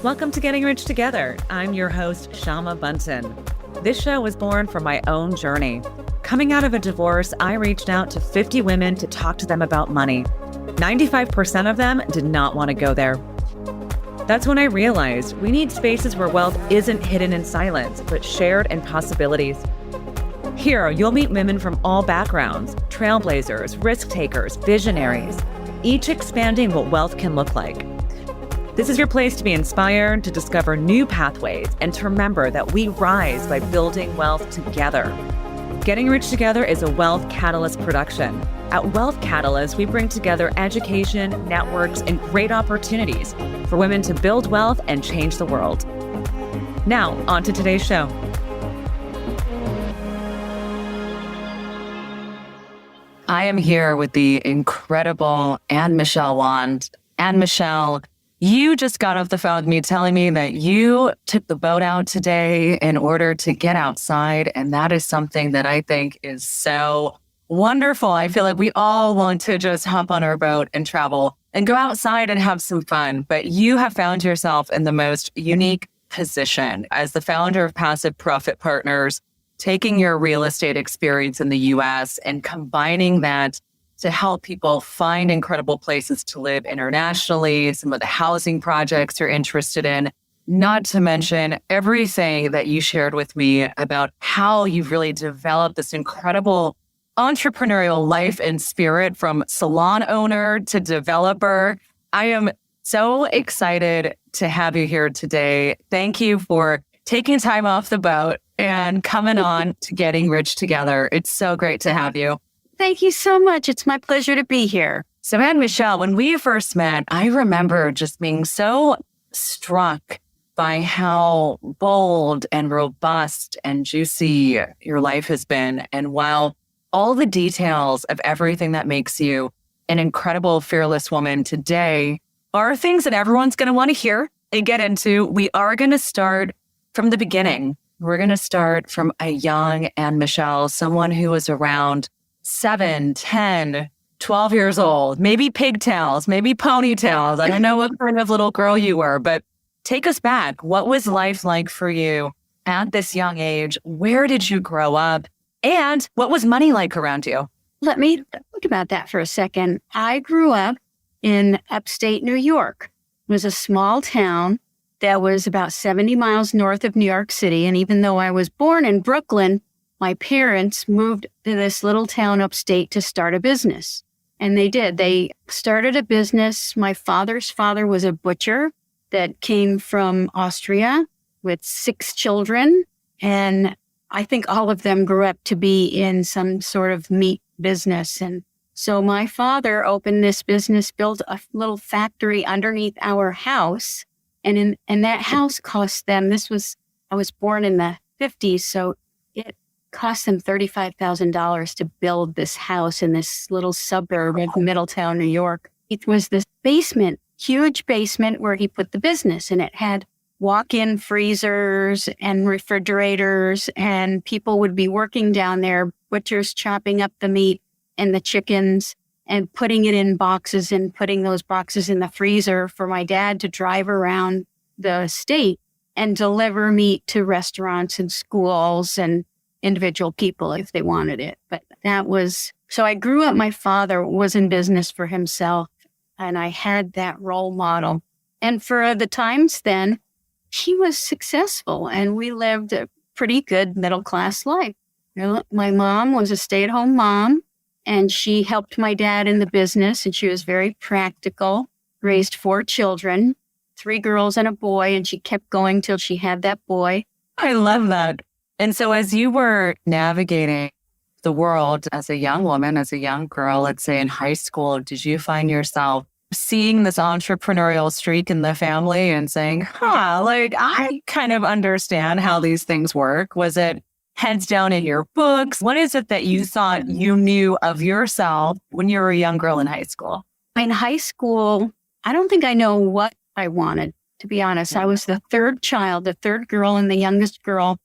Welcome to Getting Rich Together. I'm your host, Syama Bunten. This show was born from my own journey. Coming out of a divorce, I reached out to 50 women to talk to them about money. 95% of them did not want to go there. That's when I realized we need spaces where wealth isn't hidden in silence, but shared in possibilities. Here, you'll meet women from all backgrounds, trailblazers, risk takers, visionaries, each expanding what wealth can look like. This is your place to be inspired, to discover new pathways, and to remember that we rise by building wealth together. Getting Rich Together is a Wealth Catalyst production. At Wealth Catalyst, we bring together education, networks, and great opportunities for women to build wealth and change the world. Now, on to today's show. I am here with the incredible Anne-Michelle Wand. Anne-Michelle, you just got off the phone with me telling me that you took the boat out today in order to get outside. And that is something that I think is so wonderful. I feel like we all want to just hop on our boat and travel and go outside and have some fun. But you have found yourself in the most unique position as the founder of Passive Profit Partners, taking your real estate experience in the US and combining that to help people find incredible places to live internationally, some of the housing projects you're interested in, not to mention everything that you shared with me about how you've really developed this incredible entrepreneurial life and spirit from salon owner to developer. I am so excited to have you here today. Thank you for taking time off the boat and coming on to Getting Rich Together. It's so great to have you. Thank you so much. It's my pleasure to be here. So Anne-Michelle, when we first met, I remember just being so struck by how bold and robust and juicy your life has been. And while all the details of everything that makes you an incredible, fearless woman today are things that everyone's going to want to hear and get into, we are going to start from the beginning. We're going to start from a young Anne-Michelle, someone who was around 7, 10, 12 years old, maybe pigtails, maybe ponytails. I don't know what kind of little girl you were, but take us back. What was life like for you at this young age? Where did you grow up? And what was money like around you? Let me think about that for a second. I grew up in upstate New York. It was a small town that was about 70 miles north of New York City. And even though I was born in Brooklyn, my parents moved to this little town upstate to start a business. And they did. They started a business. My father's father was a butcher that came from Austria with 6 children. And I think all of them grew up to be in some sort of meat business. And so my father opened this business, built a little factory underneath our house. And that house cost them, I was born in the 50s, so it cost them $35,000 to build this house in this little suburb of Middletown, New York. It was this basement, huge basement where he put the business, and it had walk-in freezers and refrigerators, and people would be working down there, butchers chopping up the meat and the chickens and putting it in boxes and putting those boxes in the freezer for my dad to drive around the state and deliver meat to restaurants and schools and individual people if they wanted it. But so I grew up, my father was in business for himself, and I had that role model. And for the times then, he was successful, and we lived a pretty good middle-class life. My mom was a stay-at-home mom, and she helped my dad in the business, and she was very practical, raised 4 children, 3 girls and a boy, and she kept going till she had that boy. I love that. And so as you were navigating the world as a young woman, as a young girl, let's say in high school, did you find yourself seeing this entrepreneurial streak in the family and saying, I kind of understand how these things work? Was it heads down in your books? What is it that you thought you knew of yourself when you were a young girl in high school? In high school, I don't think I know what I wanted, to be honest. I was the 3rd child, the 3rd girl and the youngest girl.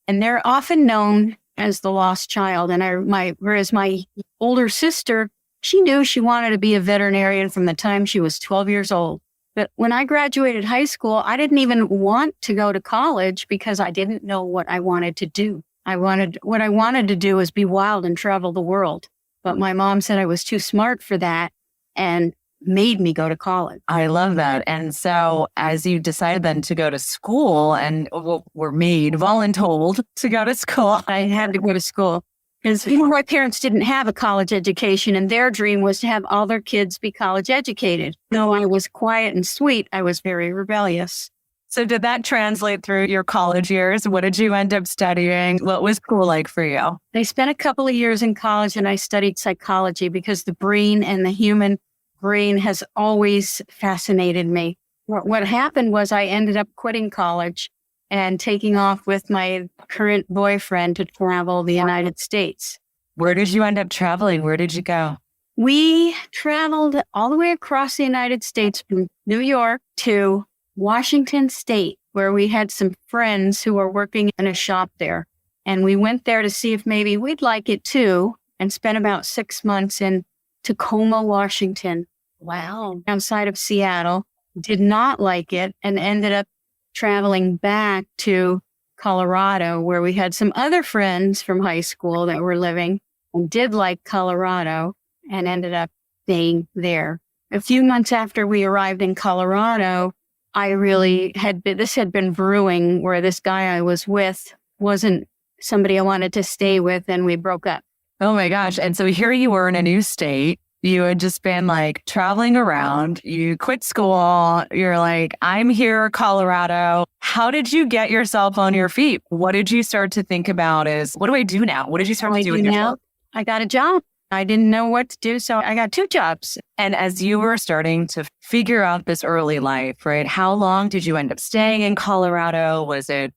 And they're often known as the lost child. And whereas my older sister, she knew she wanted to be a veterinarian from the time she was 12 years old. But when I graduated high school, I didn't even want to go to college because I didn't know what I wanted to do. What I wanted to do was be wild and travel the world. But my mom said I was too smart for that and made me go to college. I love that. And so as you decided then to go to school and were made voluntold to go to school. I had to go to school because my parents didn't have a college education, and their dream was to have all their kids be college educated. Though I was quiet and sweet, I was very rebellious. So did that translate through your college years? What did you end up studying? What was school like for you? I spent a couple of years in college and I studied psychology because the brain and the human brain has always fascinated me. What happened was I ended up quitting college and taking off with my current boyfriend to travel the United States. Where did you end up traveling? Where did you go? We traveled all the way across the United States from New York to Washington State, where we had some friends who were working in a shop there. And we went there to see if maybe we'd like it too, and spent about 6 months in Tacoma, Washington. Wow. Outside of Seattle. Did not like it and ended up traveling back to Colorado, where we had some other friends from high school that were living and did like Colorado and ended up staying there. A few months after we arrived in Colorado, this had been brewing, where this guy I was with wasn't somebody I wanted to stay with, and we broke up. Oh my gosh. And so here you were in a new state. You had just been like traveling around. You quit school. You're like, I'm here, Colorado. How did you get yourself on your feet? What did you start to think about is, what do I do now? What did you start to do with yourself? I got a job. I didn't know what to do, so I got 2 jobs. And as you were starting to figure out this early life, right? How long did you end up staying in Colorado?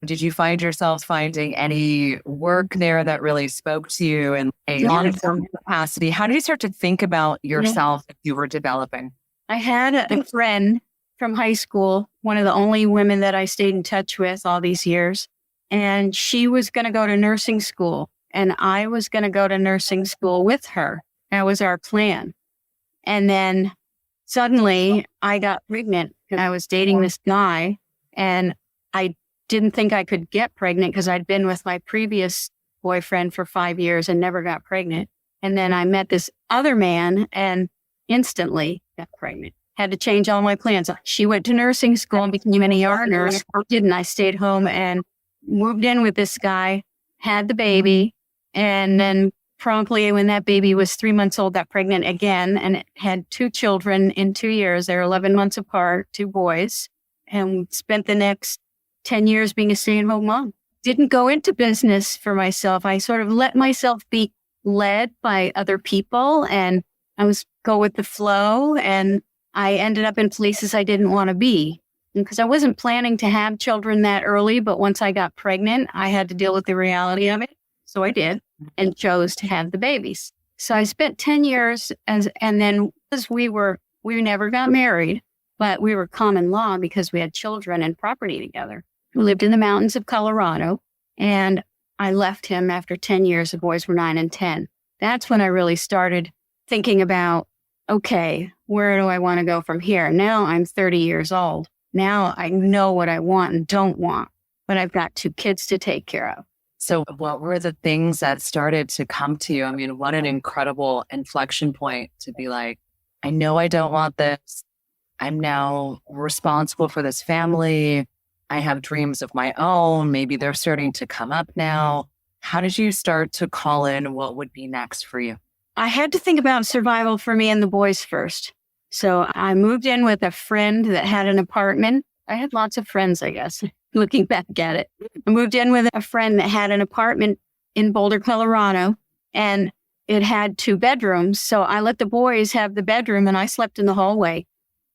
Did you find yourself finding any work there that really spoke to you in a long-term capacity? How did you start to think about yourself as you were developing? I had a friend from high school, one of the only women that I stayed in touch with all these years. And she was going to go to nursing school. And I was going to go to nursing school with her. That was our plan. And then suddenly I got pregnant. I was dating this guy, and I didn't think I could get pregnant because I'd been with my previous boyfriend for 5 years and never got pregnant. And then I met this other man and instantly got pregnant. Had to change all my plans. She went to nursing school and became an ER nurse. I didn't. I stayed home and moved in with this guy, had the baby. And then promptly, when that baby was 3 months old, got pregnant again and had 2 children in 2 years. They were 11 months apart, 2 boys, and spent the next 10 years being a stay-at-home mom. Didn't go into business for myself. I sort of let myself be led by other people, and I was go with the flow, and I ended up in places I didn't want to be. Because I wasn't planning to have children that early, but once I got pregnant, I had to deal with the reality of it. So I did, and chose to have the babies. So I spent 10 years and then as we never got married, but we were common law because we had children and property together. We lived in the mountains of Colorado, and I left him after 10 years. The boys were 9 and 10. That's when I really started thinking about, okay, where do I want to go from here? Now I'm 30 years old. Now I know what I want and don't want, but I've got 2 kids to take care of. So what were the things that started to come to you? I mean, what an incredible inflection point to be like, I know I don't want this. I'm now responsible for this family. I have dreams of my own. Maybe they're starting to come up now. How did you start to call in what would be next for you? I had to think about survival for me and the boys first. So I moved in with a friend that had an apartment. I had lots of friends, I guess, looking back at it. I moved in with a friend that had an apartment in Boulder, Colorado, and it had 2 bedrooms. So I let the boys have the bedroom and I slept in the hallway.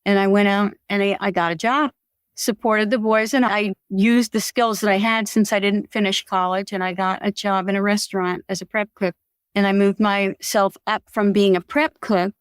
And I went out and I got a job, supported the boys, and I used the skills that I had since I didn't finish college. And I got a job in a restaurant as a prep cook. And I moved myself up from being a prep cook.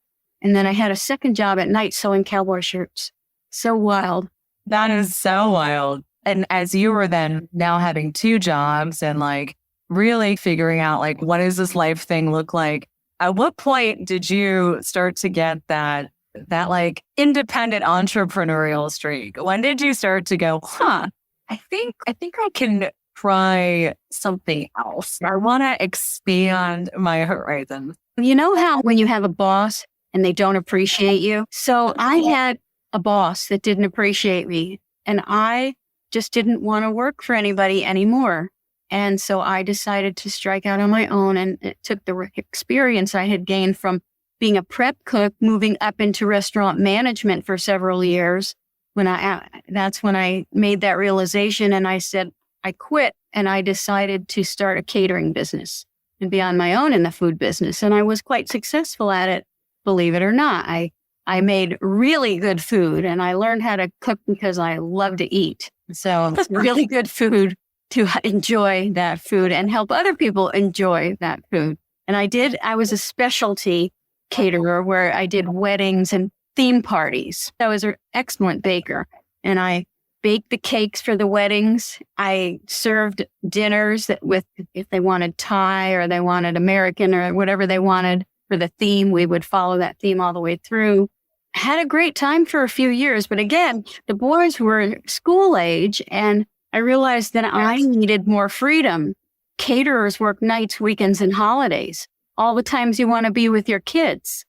And then I had a second job at night sewing cowboy shirts. So wild. That is so wild. And as you were then now having 2 jobs and like really figuring out like, what does this life thing look like? At what point did you start to get that that like independent entrepreneurial streak? When did you start to go, I think I can try something else. I want to expand my horizons. You know how when you have a boss and they don't appreciate you? So I had a boss that didn't appreciate me, and I just didn't want to work for anybody anymore. And so I decided to strike out on my own, and it took the experience I had gained from being a prep cook, moving up into restaurant management for several years. That's when I made that realization, and I said, I quit, and I decided to start a catering business and be on my own in the food business. And I was quite successful at it, believe it or not. I made really good food, and I learned how to cook because I love to eat. So really good food to enjoy that food and help other people enjoy that food. And I was a specialty caterer where I did weddings and theme parties. I was an excellent baker, and I baked the cakes for the weddings. I served dinners if they wanted Thai or they wanted American or whatever they wanted for the theme, we would follow that theme all the way through. Had a great time for a few years, but again, the boys were school age, and I realized that I needed more freedom. Caterers work nights, weekends, and holidays. All the times you want to be with your kids.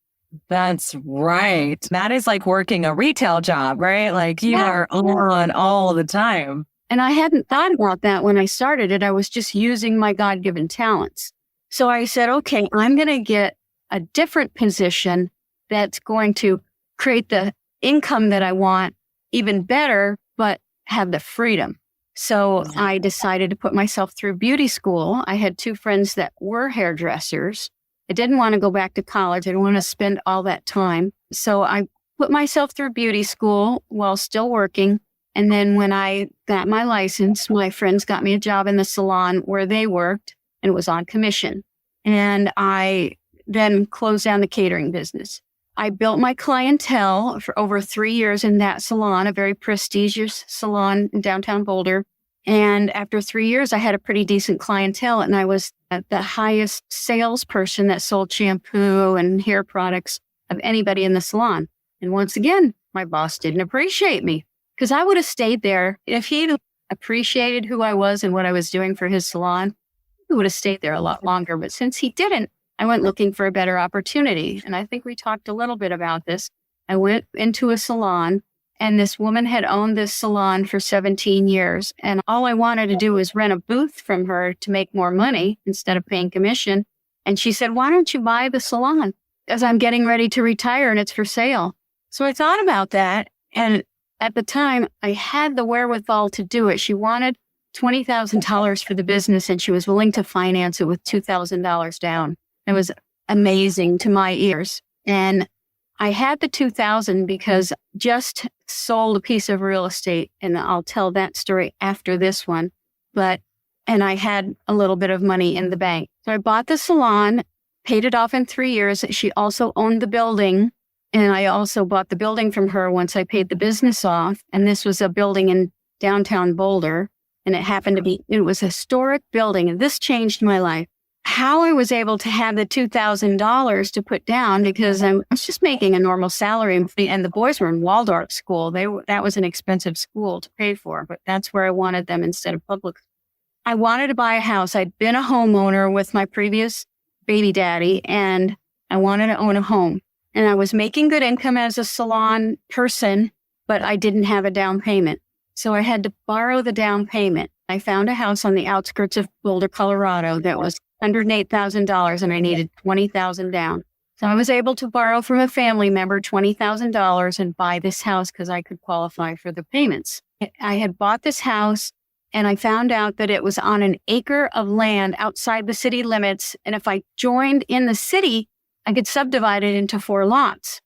That's right. That is like working a retail job, right? Like you are on all the time. And I hadn't thought about that when I started it. I was just using my God-given talents. So I said, okay, I'm going to get a different position that's going to create the income that I want even better, but have the freedom. So I decided to put myself through beauty school. I had two friends that were hairdressers. I didn't want to go back to college. I didn't want to spend all that time. So I put myself through beauty school while still working. And then when I got my license, my friends got me a job in the salon where they worked, and it was on commission. And I then closed down the catering business. I built my clientele for over 3 years in that salon, a very prestigious salon in downtown Boulder. And after 3 years, I had a pretty decent clientele, and I was the highest salesperson that sold shampoo and hair products of anybody in the salon. And once again, my boss didn't appreciate me because I would have stayed there. If he'd appreciated who I was and what I was doing for his salon, he would have stayed there a lot longer. But since he didn't, I went looking for a better opportunity. And I think we talked a little bit about this. I went into a salon, and this woman had owned this salon for 17 years. And all I wanted to do was rent a booth from her to make more money instead of paying commission. And she said, why don't you buy the salon? As I'm getting ready to retire and it's for sale. So I thought about that. And at the time, I had the wherewithal to do it. She wanted $20,000 for the business, and she was willing to finance it with $2,000 down. It was amazing to my ears. And I had the 2000 because just sold a piece of real estate, and I'll tell that story after this one. And I had a little bit of money in the bank. So I bought the salon, paid it off in 3 years. She also owned the building, and I also bought the building from her once I paid the business off. And this was a building in downtown Boulder, and it was a historic building, and this changed my life. How I was able to have the $2,000 to put down, because I was just making a normal salary, and the boys were in Waldorf school. That was an expensive school to pay for, but that's where I wanted them instead of public. I wanted to buy a house. I'd been a homeowner with my previous baby daddy, and I wanted to own a home. And I was making good income as a salon person, but I didn't have a down payment. So I had to borrow the down payment. I found a house on the outskirts of Boulder, Colorado that was $108,000, and I needed $20,000 down. So I was able to borrow from a family member $20,000 and buy this house because I could qualify for the payments. I had bought this house, and I found out that it was on an acre of land outside the city limits. And if I joined in the city, I could subdivide it into 4 lots.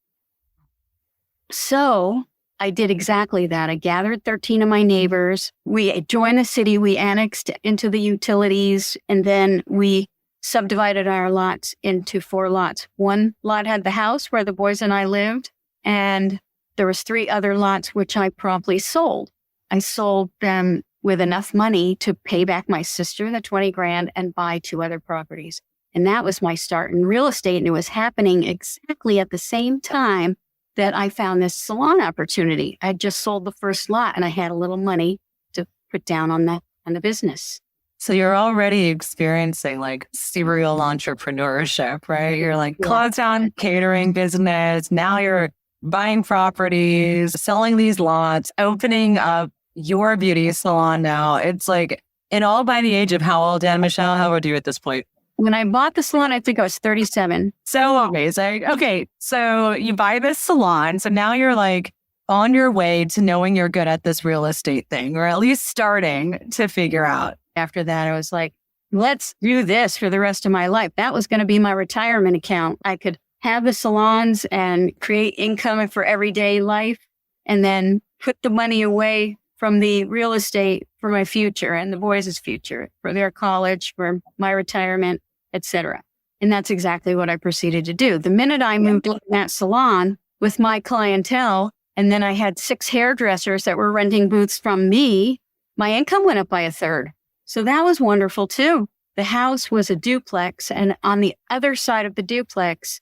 So I did exactly that. I gathered 13 of my neighbors. We joined the city. We annexed into the utilities, and then we subdivided our lots into 4 lots. One lot had the house where the boys and I lived, and there was 3 other lots which I promptly sold. I sold them with enough money to pay back my sister the 20 grand and buy 2 other properties. And that was my start in real estate. And it was happening exactly at the same time that I found this salon opportunity. I just sold the first lot and I had a little money to put down on the business. So you're already experiencing like serial entrepreneurship, right? You're like closed down catering business. Now you're buying properties, selling these lots, opening up your beauty salon now. It's like, and all by the age of how old, Dan Michelle? How old are you at this point? When I bought the salon, I think I was 37. So amazing. Okay. So you buy this salon. So now you're like on your way to knowing you're good at this real estate thing, or at least starting to figure out. After that, I was like, let's do this for the rest of my life. That was going to be my retirement account. I could have the salons and create income for everyday life and then put the money away from the real estate for my future and the boys' future, for their college, for my retirement, etc. And that's exactly what I proceeded to do. The minute I moved in that salon with my clientele, and then I had 6 hairdressers that were renting booths from me, my income went up by 1/3. So that was wonderful too. The house was a duplex, and on the other side of the duplex,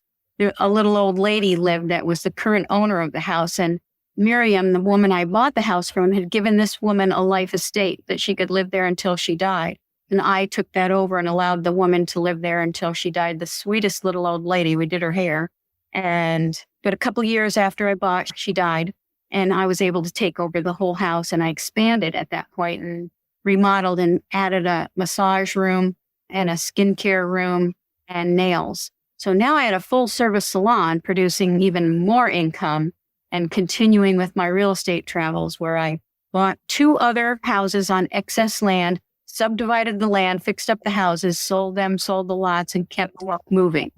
a little old lady lived that was the current owner of the house. And Miriam, the woman I bought the house from, had given this woman a life estate that she could live there until she died. And I took that over and allowed the woman to live there until she died. The sweetest little old lady. We did her hair. But a couple years after I bought, she died. And I was able to take over the whole house, and I expanded at that point and remodeled and added a massage room and a skincare room and nails. So now I had a full service salon producing even more income and continuing with my real estate travels, where I bought 2 other houses on excess land, subdivided the land, fixed up the houses, sold them, sold the lots, and kept moving.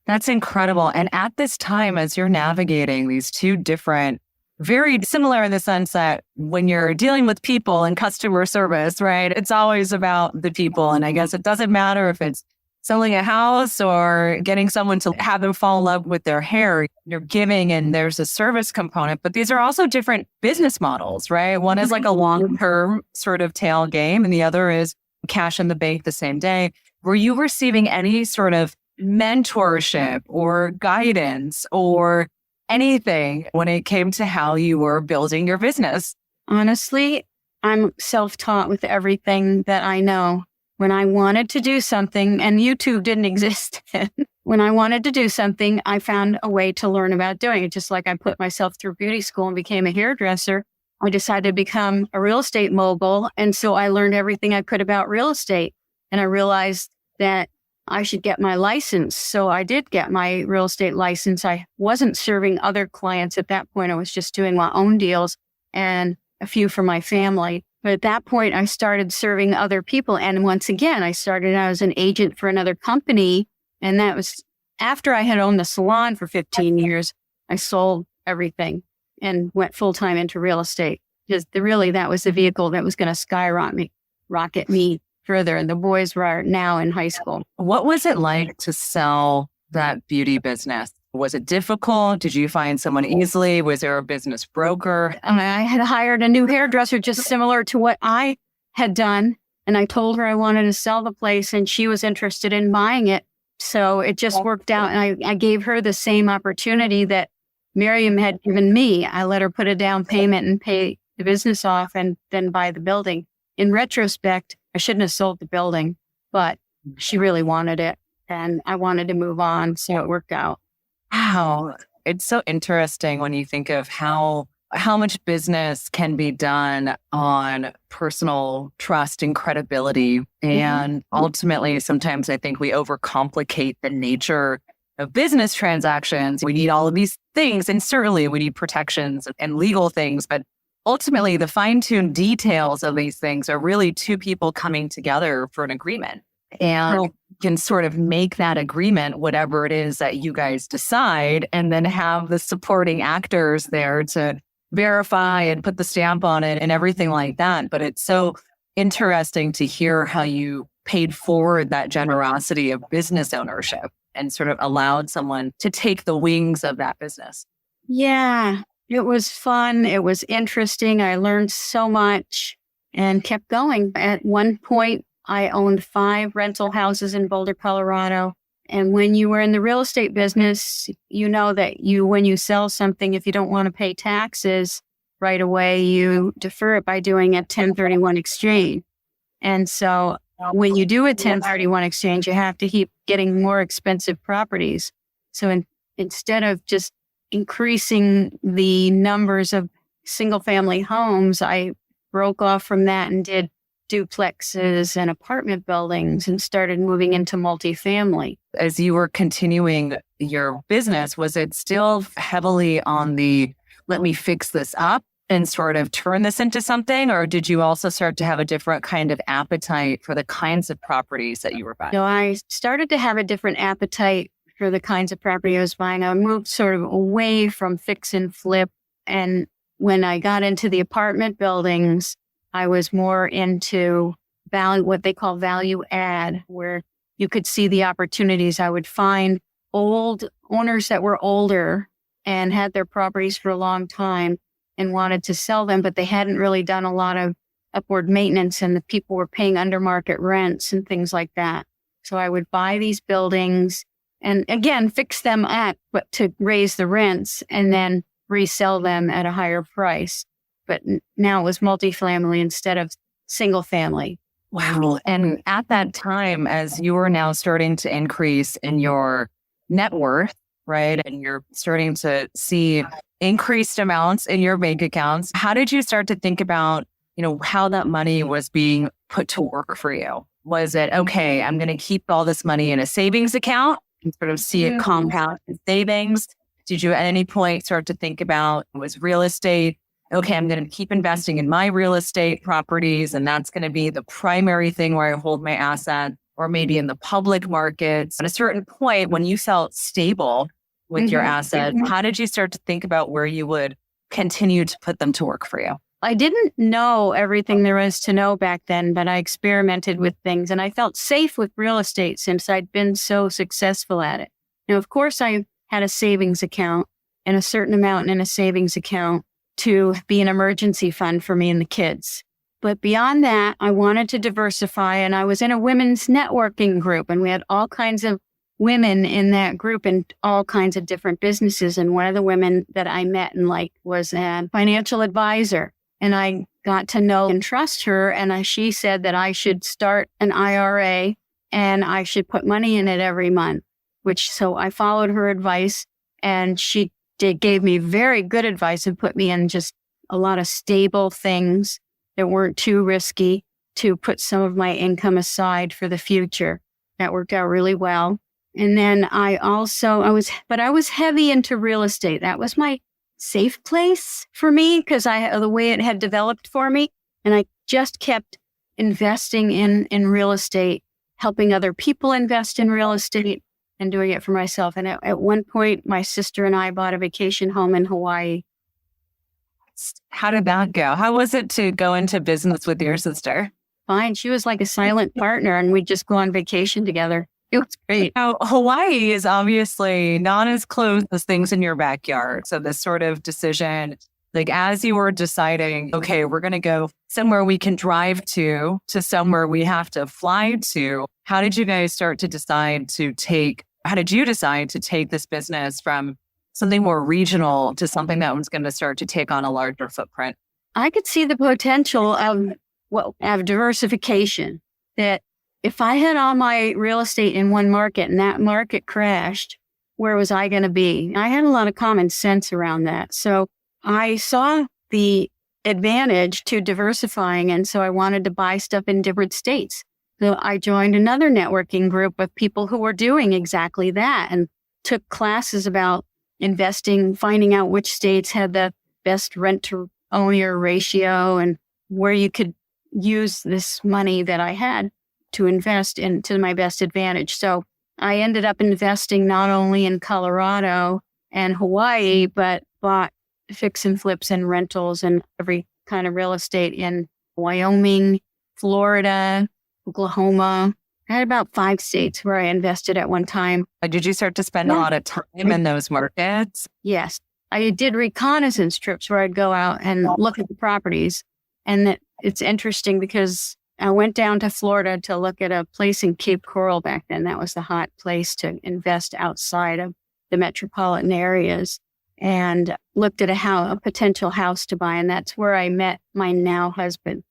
That's incredible. And at this time, as you're navigating these 2 different, very similar in the sense that when you're dealing with people and customer service, right, it's always about the people. And I guess it doesn't matter if it's selling a house or getting someone to have them fall in love with their hair. You're giving and there's a service component, but these are also different business models, right? One is like a long-term sort of tail game, and the other is cash in the bank the same day. Were you receiving any sort of mentorship or guidance or anything when it came to how you were building your business? Honestly, I'm self-taught with everything that I know. When I wanted to do something, and YouTube didn't exist then, when I wanted to do something, I found a way to learn about doing it. Just like I put myself through beauty school and became a hairdresser, I decided to become a real estate mogul. And so I learned everything I could about real estate. And I realized that I should get my license. So I did get my real estate license. I wasn't serving other clients at that point. I was just doing my own deals and a few for my family. But at that point, I started serving other people. And once again, I started out as an agent for another company. And that was after I had owned the salon for 15 years. I sold everything and went full-time into real estate. Just really, that was the vehicle that was going to rocket me further. And the boys were now in high school. What was it like to sell that beauty business? Was it difficult? Did you find someone easily? Was there a business broker? I had hired a new hairdresser just similar to what I had done. And I told her I wanted to sell the place and she was interested in buying it. So it just worked out. And I gave her the same opportunity that Miriam had given me. I let her put a down payment and pay the business off and then buy the building. In retrospect, I shouldn't have sold the building, but she really wanted it and I wanted to move on. So it worked out. Wow. It's so interesting when you think of how much business can be done on personal trust and credibility. And ultimately, sometimes I think we overcomplicate the nature of business transactions. We need all of these things. And certainly we need protections and legal things. But ultimately, the fine-tuned details of these things are really 2 people coming together for an agreement. And you can sort of make that agreement, whatever it is that you guys decide, and then have the supporting actors there to verify and put the stamp on it and everything like that. But it's so interesting to hear how you paid forward that generosity of business ownership and sort of allowed someone to take the wings of that business. Yeah, it was fun. It was interesting. I learned so much and kept going. At one point, I owned 5 rental houses in Boulder, Colorado, And when you were in the real estate business, you know that when you sell something, if you don't want to pay taxes right away, you defer it by doing a 1031 exchange. And so when you do a 1031 exchange, you have to keep getting more expensive properties. So instead of just increasing the numbers of single family homes, I broke off from that and did duplexes and apartment buildings and started moving into multifamily. As you were continuing your business, was it still heavily on the let me fix this up and sort of turn this into something? Or did you also start to have a different kind of appetite for the kinds of properties that you were buying? No, I started to have a different appetite for the kinds of property I was buying. I moved sort of away from fix and flip. And when I got into the apartment buildings, I was more into what they call value add, where you could see the opportunities. I would find old owners that were older and had their properties for a long time and wanted to sell them, but they hadn't really done a lot of upward maintenance and the people were paying under market rents and things like that. So I would buy these buildings and again, fix them up, but to raise the rents and then resell them at a higher price. But now it was multifamily instead of single family. Wow. And at that time, as you were now starting to increase in your net worth, right? And you're starting to see increased amounts in your bank accounts, how did you start to think about, how that money was being put to work for you? Was it, okay, I'm going to keep all this money in a savings account and sort of see it compound in savings? Did you at any point start to think about, was real estate, okay, I'm going to keep investing in my real estate properties, and that's going to be the primary thing where I hold my asset, or maybe in the public markets? At a certain point, when you felt stable with your assets, how did you start to think about where you would continue to put them to work for you? I didn't know everything there was to know back then, but I experimented with things and I felt safe with real estate since I'd been so successful at it. Now, of course, I had a savings account and a certain amount in a savings account to be an emergency fund for me and the kids. But beyond that, I wanted to diversify, and I was in a women's networking group, and we had all kinds of women in that group and all kinds of different businesses. And one of the women that I met and liked was a financial advisor, and I got to know and trust her. And she said that I should start an IRA and I should put money in it every month, so I followed her advice, and she gave me very good advice and put me in just a lot of stable things that weren't too risky to put some of my income aside for the future. That worked out really well. And then I was heavy into real estate. That was my safe place for me because the way it had developed for me. And I just kept investing in real estate, helping other people invest in real estate and doing it for myself. And at one point, my sister and I bought a vacation home in Hawaii. How did that go? How was it to go into business with your sister? Fine. She was like a silent partner, and we'd just go on vacation together. It was great. Now, Hawaii is obviously not as close as things in your backyard. So this sort of decision, like as you were deciding, okay, we're going to go somewhere we can drive to somewhere we have to fly to, how did you guys start to decide to take this business from something more regional to something that was going to start to take on a larger footprint? I could see the potential of diversification, that if I had all my real estate in one market and that market crashed, where was I going to be? I had a lot of common sense around that. So I saw the advantage to diversifying. And so I wanted to buy stuff in different states. So I joined another networking group of people who were doing exactly that and took classes about investing, finding out which states had the best rent to owner ratio and where you could use this money that I had to invest in to my best advantage. So I ended up investing not only in Colorado and Hawaii, but bought fix and flips and rentals and every kind of real estate in Wyoming, Florida, Oklahoma. I had about 5 states where I invested at one time. Did you start to spend a lot of time in those markets? Yes. I did reconnaissance trips where I'd go out and look at the properties. And it's interesting because I went down to Florida to look at a place in Cape Coral back then. That was the hot place to invest outside of the metropolitan areas, and looked at a potential house to buy. And that's where I met my now husband.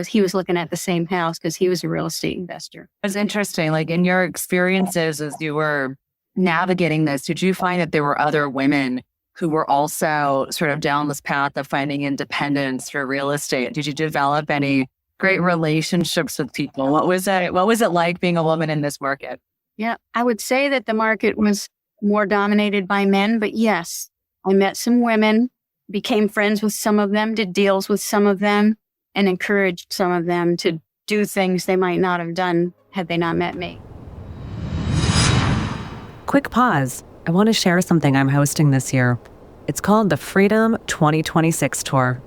He was looking at the same house because he was a real estate investor. It's interesting. Like in your experiences as you were navigating this, did you find that there were other women who were also sort of down this path of finding independence through real estate? Did you develop any great relationships with people? What was it like being a woman in this market? Yeah, I would say that the market was more dominated by men, but yes, I met some women, became friends with some of them, did deals with some of them, and encouraged some of them to do things they might not have done had they not met me. Quick pause. I want to share something I'm hosting this year. It's called the Freedom 2026 Tour.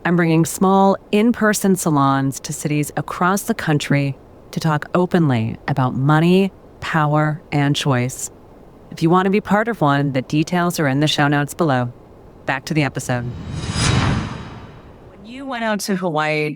I'm bringing small, in-person salons to cities across the country to talk openly about money, power, and choice. If you want to be part of one, the details are in the show notes below. Back to the episode. When you went out to Hawaii,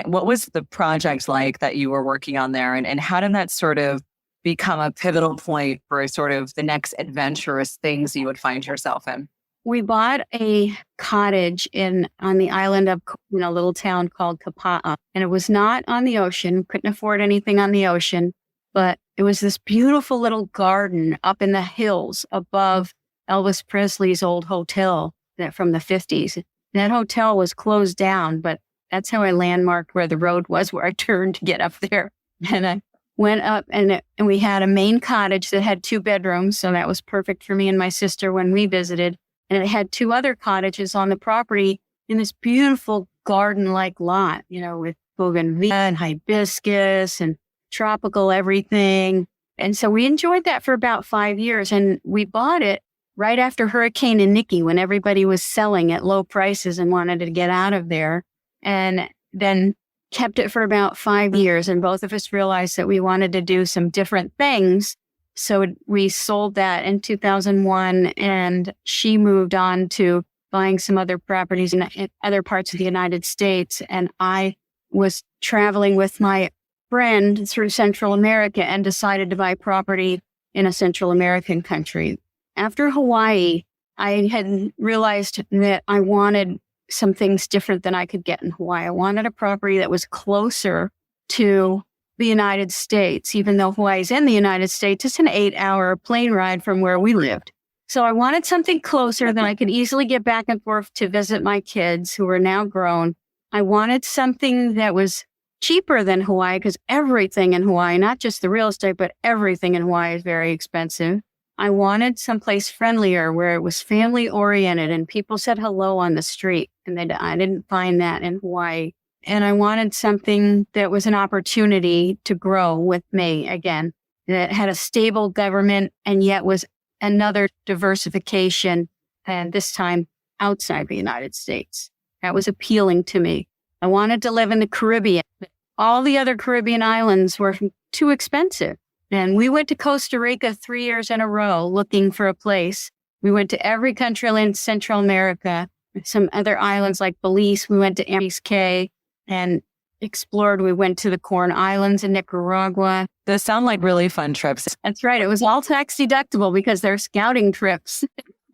what was the project like that you were working on there? And how did that sort of become a pivotal point for sort of the next adventurous things you would find yourself in? We bought a cottage on the island of a little town called Kapa'a, and it was not on the ocean. Couldn't afford anything on the ocean, but it was this beautiful little garden up in the hills above Elvis Presley's old hotel from the 50s. That hotel was closed down, but that's how I landmarked where the road was, where I turned to get up there. And I went up, and we had a main cottage that had 2 bedrooms, so that was perfect for me and my sister when we visited. And it had 2 other cottages on the property in this beautiful garden-like lot, with bougainvillea and hibiscus and tropical everything. And so we enjoyed that for about 5 years. And we bought it right after Hurricane Nikki, when everybody was selling at low prices and wanted to get out of there. And then kept it for about 5 years. And both of us realized that we wanted to do some different things. So we sold that in 2001, and she moved on to buying some other properties in other parts of the United States. And I was traveling with my friend through Central America and decided to buy property in a Central American country. After Hawaii, I had realized that I wanted some things different than I could get in Hawaii. I wanted a property that was closer to the United States. Even though Hawaii's in the United States, it's an 8-hour plane ride from where we lived. So I wanted something closer that I could easily get back and forth to visit my kids who are now grown. I wanted something that was cheaper than Hawaii, because everything in Hawaii, not just the real estate, but everything in Hawaii is very expensive. I wanted someplace friendlier where it was family oriented and people said hello on the street. And I didn't find that in Hawaii. And I wanted something that was an opportunity to grow with me again, that had a stable government and yet was another diversification, and this time outside the United States. That was appealing to me. I wanted to live in the Caribbean. All the other Caribbean islands were too expensive. And we went to Costa Rica 3 years in a row looking for a place. We went to every country in Central America, some other islands like Belize. We went to Andes Cay and explored. We went to the Corn Islands in Nicaragua. Those sound like really fun trips. That's right. It was all tax deductible because they're scouting trips.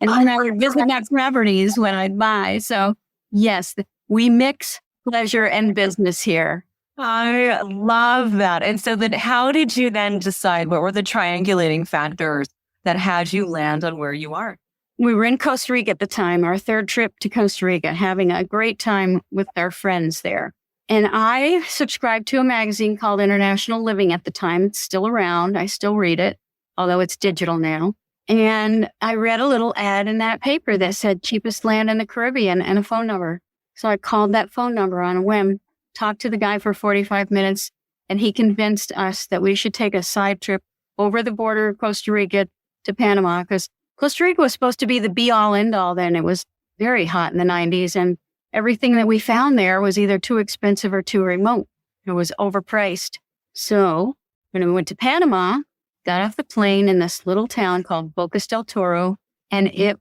And then I would visit our properties when I'd buy. So yes, we mix pleasure and business here. I love that. And so then how did you then decide, what were the triangulating factors that had you land on where you are? We were in Costa Rica at the time, our 3rd trip to Costa Rica, having a great time with our friends there. And I subscribed to a magazine called International Living at the time. It's still around. I still read it, although it's digital now. And I read a little ad in that paper that said cheapest land in the Caribbean and a phone number. So I called that phone number on a whim, talked to the guy for 45 minutes, and he convinced us that we should take a side trip over the border of Costa Rica to Panama, because Costa Rica was supposed to be the be-all, end-all then. It was very hot in the 90s, and everything that we found there was either too expensive or too remote. It was overpriced. So when we went to Panama, got off the plane in this little town called Bocas del Toro, and it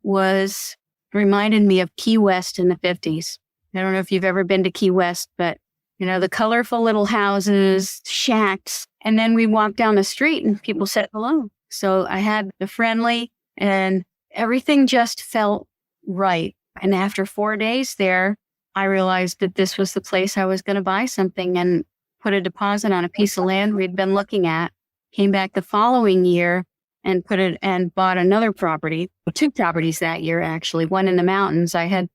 reminded me of Key West in the 50s. I don't know if you've ever been to Key West, but the colorful little houses, shacks. And then we walked down the street and people said hello. So I had the friendly and everything just felt right. And after 4 days there, I realized that this was the place I was going to buy something and put a deposit on a piece of land we'd been looking at. Came back the following year and bought another property, 2 properties that year, actually, one in the mountains. I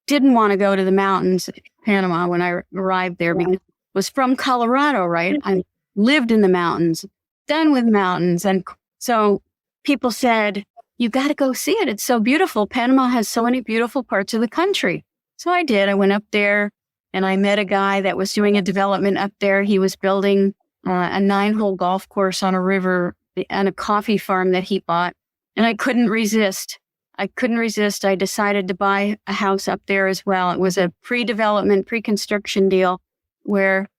didn't want to go to the mountains, Panama, when I arrived there because I was from Colorado, right? I lived in the mountains, done with mountains. And so people said, you got to go see it. It's so beautiful. Panama has so many beautiful parts of the country. So I did. I went up there and I met a guy that was doing a development up there. He was building a 9-hole golf course on a river and a coffee farm that he bought. And I couldn't resist. I decided to buy a house up there as well. It was a pre-development, pre-construction deal where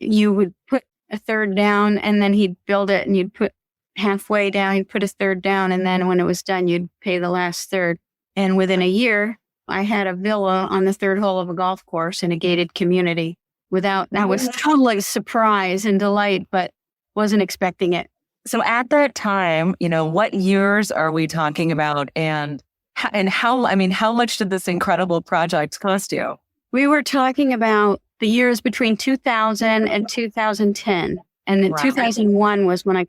you would put a third down and then he'd build it and you'd put halfway down, he'd put a third down. And then when it was done, you'd pay the last third. And within a year, I had a villa on the 3rd hole of a golf course in a gated community. That was totally a surprise and delight, but wasn't expecting it. So at that time, what years are we talking about and how much did this incredible project cost you? We were talking about the years between 2000 and 2010. And then 2001 was when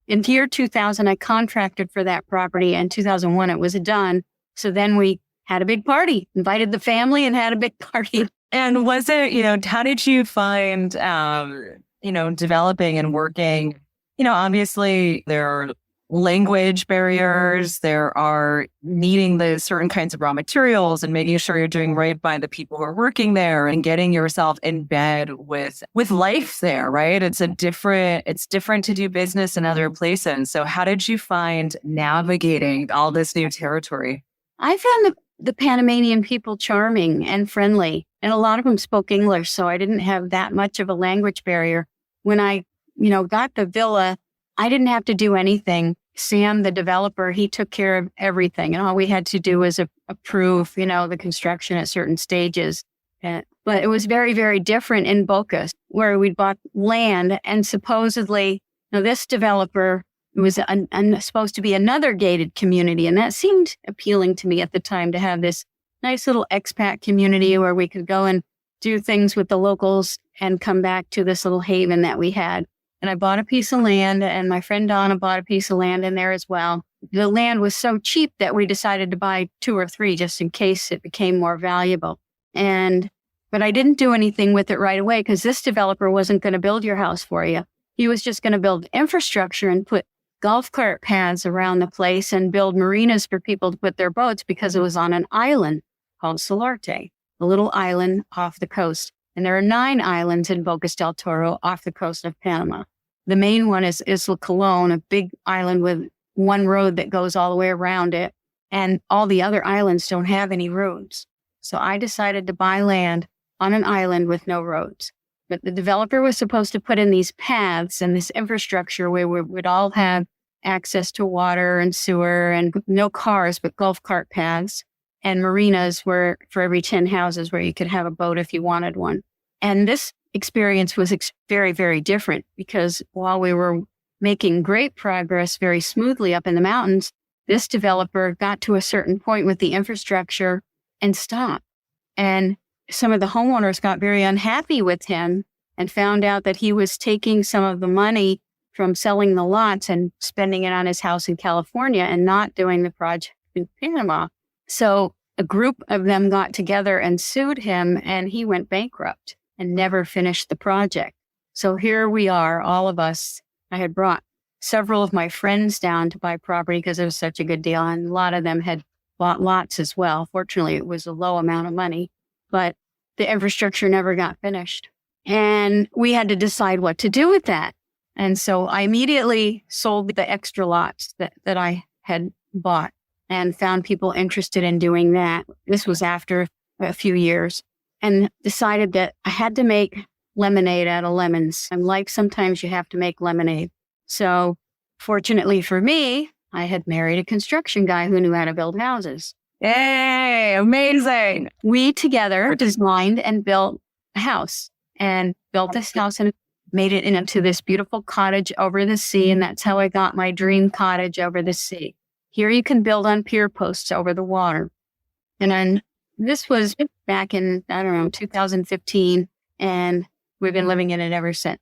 in year 2000, I contracted for that property, and 2001, it was done. So then we had a big party, invited the family and had a big party. And was it, how did you find, developing and working? Obviously there are language barriers, there are needing the certain kinds of raw materials and making sure you're doing right by the people who are working there and getting yourself in bed with life there, right? It's different to do business in other places. So how did you find navigating all this new territory? I found the Panamanian people charming and friendly, and a lot of them spoke English, so I didn't have that much of a language barrier. When I, got the villa, I didn't have to do anything. Sam, the developer, he took care of everything, and all we had to do was approve, the construction at certain stages. But it was very, very different in Boca, where we'd bought land, and supposedly, this developer was supposed to be another gated community. And that seemed appealing to me at the time, to have this nice little expat community where we could go and do things with the locals and come back to this little haven that we had. And I bought a piece of land, and my friend Donna bought a piece of land in there as well. The land was so cheap that we decided to buy 2 or 3 just in case it became more valuable. But I didn't do anything with it right away because this developer wasn't going to build your house for you. He was just going to build infrastructure and put golf cart paths around the place and build marinas for people to put their boats, because it was on an island called Solarte, a little island off the coast. And there are 9 islands in Bocas del Toro off the coast of Panama. The main one is Isla Colón, a big island with one road that goes all the way around it. And all the other islands don't have any roads. So I decided to buy land on an island with no roads. But the developer was supposed to put in these paths and this infrastructure where we would all have access to water and sewer and no cars, but golf cart paths, and marinas where for every 10 houses where you could have a boat if you wanted one. And this experience was very, very different, because while we were making great progress very smoothly up in the mountains, this developer got to a certain point with the infrastructure and stopped. And some of the homeowners got very unhappy with him and found out that he was taking some of the money from selling the lots and spending it on his house in California and not doing the project in Panama. So a group of them got together and sued him, and he went bankrupt and never finished the project. So here we are, all of us. I had brought several of my friends down to buy property because it was such a good deal, and a lot of them had bought lots as well. Fortunately, it was a low amount of money, but the infrastructure never got finished. And we had to decide what to do with that. And so I immediately sold the extra lots that I had bought and found people interested in doing that. This was after a few years, and decided that I had to make lemonade out of lemons. And like sometimes you have to make lemonade. So fortunately for me, I had married a construction guy who knew how to build houses. Yay, amazing. We together designed and built a house. and built this house and made it into this beautiful cottage over the sea. And that's how I got my dream cottage over the sea. Here you can build on pier posts over the water. And then this was back in, 2015. And we've been living in it ever since.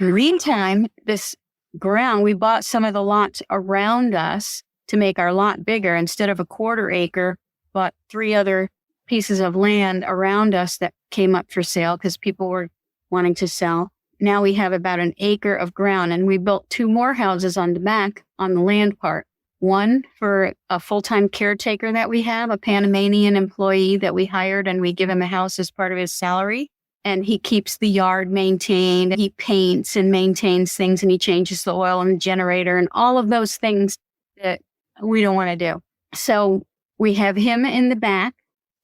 In the meantime, this ground, we bought some of the lots around us to make our lot bigger. Instead of a 1/4 acre, bought 3 other pieces of land around us that came up for sale because people were wanting to sell. Now we have about 1 acre of ground, and we built 2 more houses on the back on the land part. One for a full-time caretaker that we have, a Panamanian employee that we hired, and we give him a house as part of his salary. And he keeps the yard maintained. He paints and maintains things, and he changes the oil in the generator and all of those things that we don't want to do. So we have him in the back.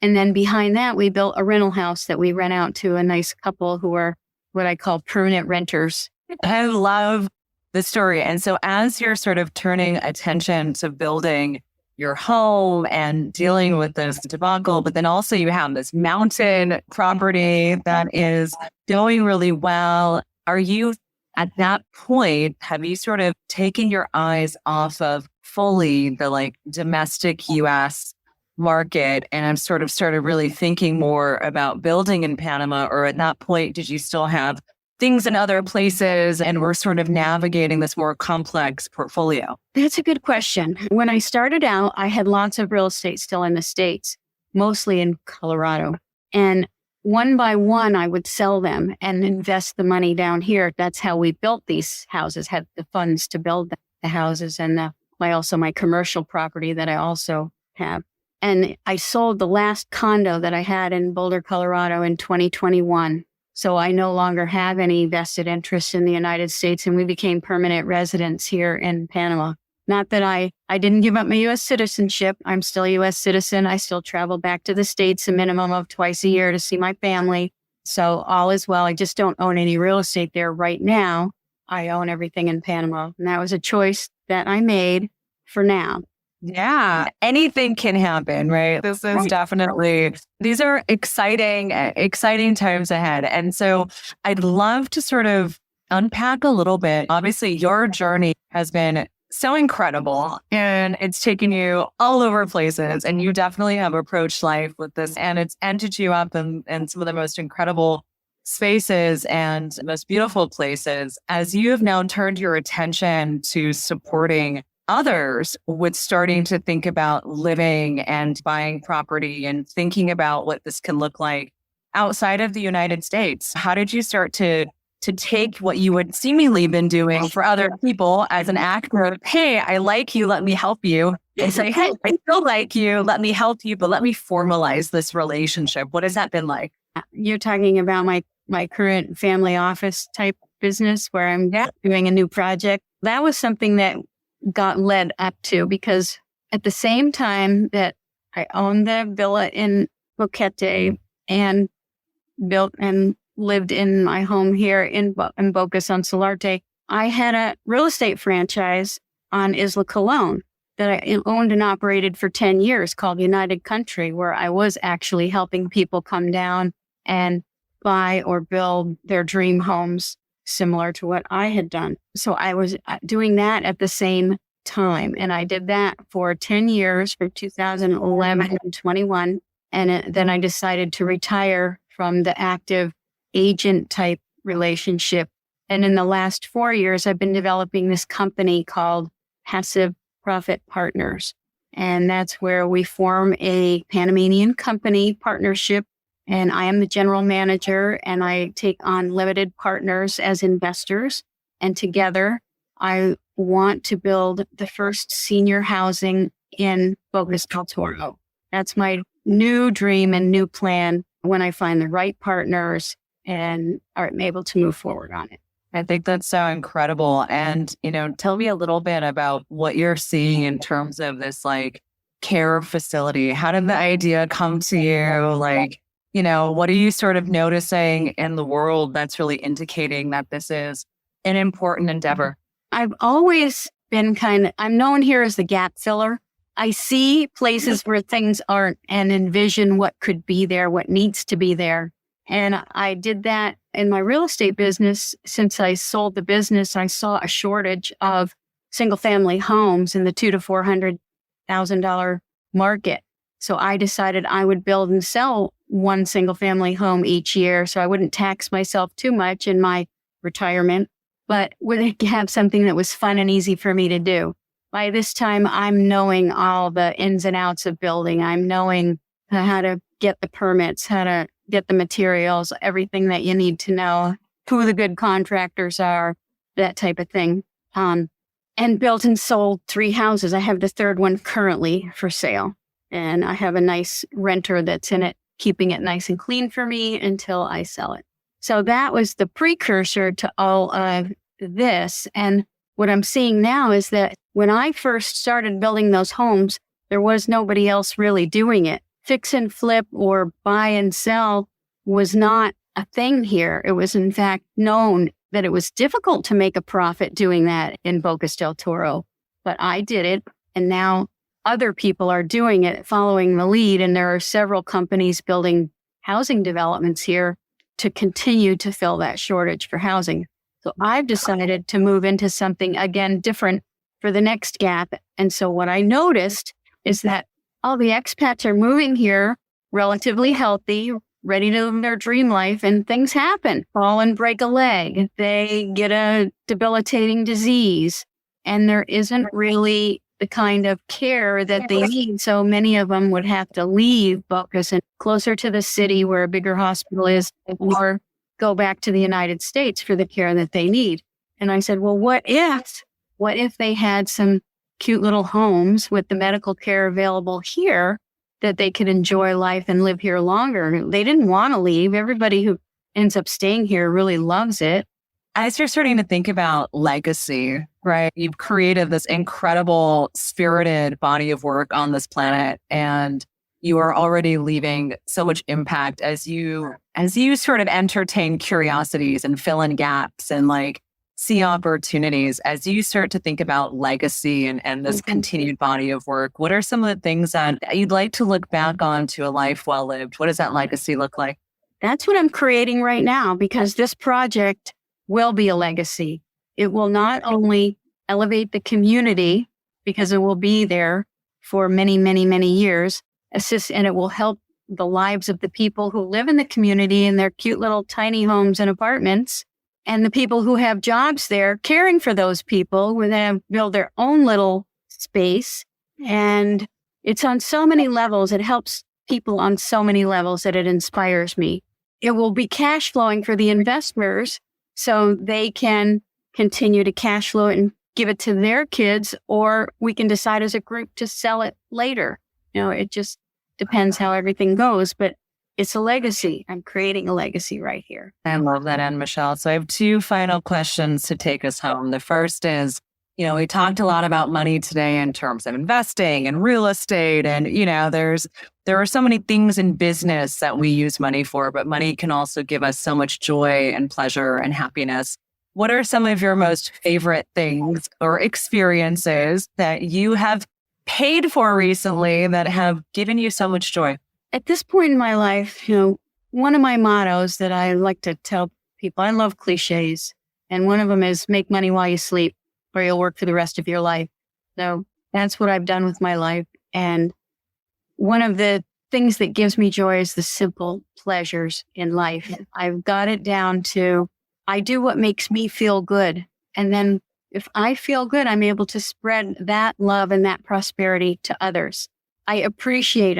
And then behind that, we built a rental house that we rent out to a nice couple who are what I call permanent renters. I love the story. And so as you're sort of turning attention to building your home and dealing with this debacle, but then also you have this mountain property that is going really well. Are you at that point, have you sort of taken your eyes off of fully the domestic US market and I've sort of started really thinking more about building in Panama? Or at that point, did you still have things in other places and we're sort of navigating this more complex portfolio? That's a good question. When I started out, I had lots of real estate still in the States, mostly in Colorado. And one by one, I would sell them and invest the money down here. That's how we built these houses, had the funds to build the houses and my commercial property that I also have. And I sold the last condo that I had in Boulder, Colorado in 2021. So I no longer have any vested interest in the United States, and we became permanent residents here in Panama. Not that I didn't give up my U.S. citizenship. I'm still a U.S. citizen. I still travel back to the States a minimum of twice a year to see my family. So all is well. I just don't own any real estate there right now. I own everything in Panama. And that was a choice that I made for now. Yeah, anything can happen, right? This is definitely, these are exciting times ahead. And so I'd love to sort of unpack a little bit. Obviously, your journey has been so incredible and it's taken you all over places. And you definitely have approached life with this and it's ended you up in some of the most incredible spaces and most beautiful places as you have now turned your attention to supporting others with starting to think about living and buying property and thinking about what this can look like outside of the United States. How did you start to take what you had seemingly been doing for other people as an actor of, hey, I like you, let me help you, and say, hey, I still like you, let me help you, but let me formalize this relationship? What has that been like? You're talking about my current family office type business where I'm doing a new project. That was something that got led up to because at the same time that I owned the villa in Boquete and built and lived in my home here in Boca San Solarte, I had a real estate franchise on Isla Colón that I owned and operated for 10 years called United Country, where I was actually helping people come down and buy or build their dream homes similar to what I had done. So I was doing that at the same time. And I did that for 10 years, for 2011 and 21. And then I decided to retire from the active agent type relationship. And in the last 4 years, I've been developing this company called Passive Profit Partners. And that's where we form a Panamanian company partnership. And I am the general manager and I take on limited partners as investors. And together, I want to build the first senior housing in Bocas del Toro. That's my new dream and new plan when I find the right partners and are able to move forward on it. I think that's so incredible. And, tell me a little bit about what you're seeing in terms of this care facility. How did the idea come to you? What are you sort of noticing in the world that's really indicating that this is an important endeavor? I've always been I'm known here as the gap filler. I see places where things aren't and envision what could be there, what needs to be there. And I did that in my real estate business, since I sold the business, I saw a shortage of single family homes in the $200,000 to $400,000 market. So I decided I would build and sell one single family home each year so I wouldn't tax myself too much in my retirement, but would have something that was fun and easy for me to do. By this time, I'm knowing all the ins and outs of building. I'm knowing how to get the permits, how to get the materials, everything that you need to know, who the good contractors are, that type of thing. And built and sold 3 houses. I have the third one currently for sale. And I have a nice renter that's in it, keeping it nice and clean for me until I sell it. So that was the precursor to all of this. And what I'm seeing now is that when I first started building those homes, there was nobody else really doing it. Fix and flip or buy and sell was not a thing here. It was in fact known that it was difficult to make a profit doing that in Bocas del Toro. But I did it, and now other people are doing it, following the lead, and there are several companies building housing developments here to continue to fill that shortage for housing. So I've decided to move into something, again, different for the next gap. And so what I noticed is that all the expats are moving here relatively healthy, ready to live their dream life, and things happen. Fall and break a leg. They get a debilitating disease, and there isn't really the kind of care that they need. So many of them would have to leave Bocas and closer to the city where a bigger hospital is, or go back to the United States for the care that they need. And I said, well, what if they had some cute little homes with the medical care available here that they could enjoy life and live here longer? They didn't want to leave. Everybody who ends up staying here really loves it. As you're starting to think about legacy, right? You've created this incredible spirited body of work on this planet, and you are already leaving so much impact as you sort of entertain curiosities and fill in gaps and like see opportunities. As you start to think about legacy and this continued body of work, what are some of the things that you'd like to look back on to a life well lived? What does that legacy look like? That's what I'm creating right now, because this project will be a legacy. It will not only elevate the community, because it will be there for many, many, many years, and it will help the lives of the people who live in the community in their cute little tiny homes and apartments, and the people who have jobs there caring for those people, where they build their own little space. And it's on so many levels. It helps people on so many levels that it inspires me. It will be cash flowing for the investors, so they can continue to cash flow it and give it to their kids, or we can decide as a group to sell it later. It just depends how everything goes, but it's a legacy. I'm creating a legacy right here. I love that, Anne Michelle. So I have 2 final questions to take us home. The first is, we talked a lot about money today in terms of investing and real estate. And, there are so many things in business that we use money for, but money can also give us so much joy and pleasure and happiness. What are some of your most favorite things or experiences that you have paid for recently that have given you so much joy? At this point in my life, one of my mottos that I like to tell people, I love cliches. And one of them is make money while you sleep, or you'll work for the rest of your life. So that's what I've done with my life. And one of the things that gives me joy is the simple pleasures in life. I've got it down to, I do what makes me feel good. And then if I feel good, I'm able to spread that love and that prosperity to others. I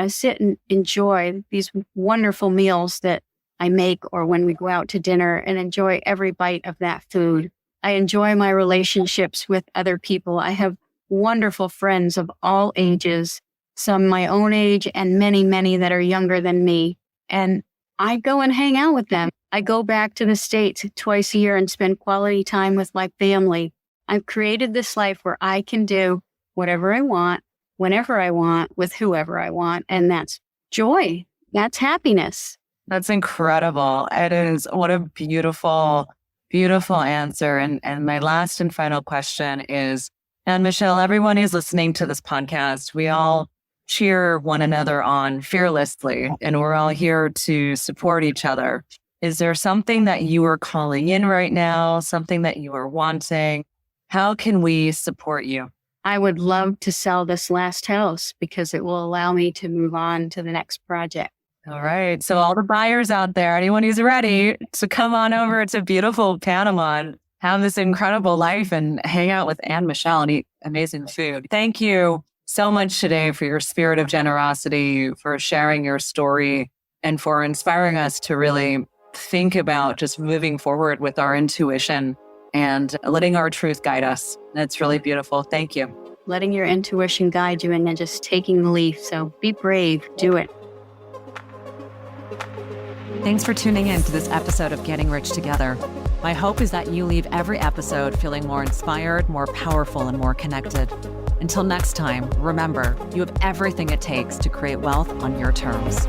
sit and enjoy these wonderful meals that I make, or when we go out to dinner, and enjoy every bite of that food. I enjoy my relationships with other people. I have wonderful friends of all ages, some my own age and many, many that are younger than me. And I go and hang out with them. I go back to the States twice a year and spend quality time with my family. I've created this life where I can do whatever I want, whenever I want, with whoever I want. And that's joy. That's happiness. That's incredible. It is. What a beautiful, beautiful answer. And my last and final question is, and Michelle, everyone who's listening to this podcast, we all cheer one another on fearlessly, and we're all here to support each other. Is there something that you are calling in right now, something that you are wanting? How can we support you? I would love to sell this last house because it will allow me to move on to the next project. All right. So all the buyers out there, anyone who's ready to come on over to beautiful Panama and have this incredible life and hang out with Anne Michelle and eat amazing food. Thank you so much today for your spirit of generosity, for sharing your story, and for inspiring us to really think about just moving forward with our intuition and letting our truth guide us. That's really beautiful. Thank you. Letting your intuition guide you and then just taking the leap. So be brave, do it. Thanks for tuning in to this episode of Getting Rich Together. My hope is that you leave every episode feeling more inspired, more powerful, and more connected. Until next time, remember, you have everything it takes to create wealth on your terms.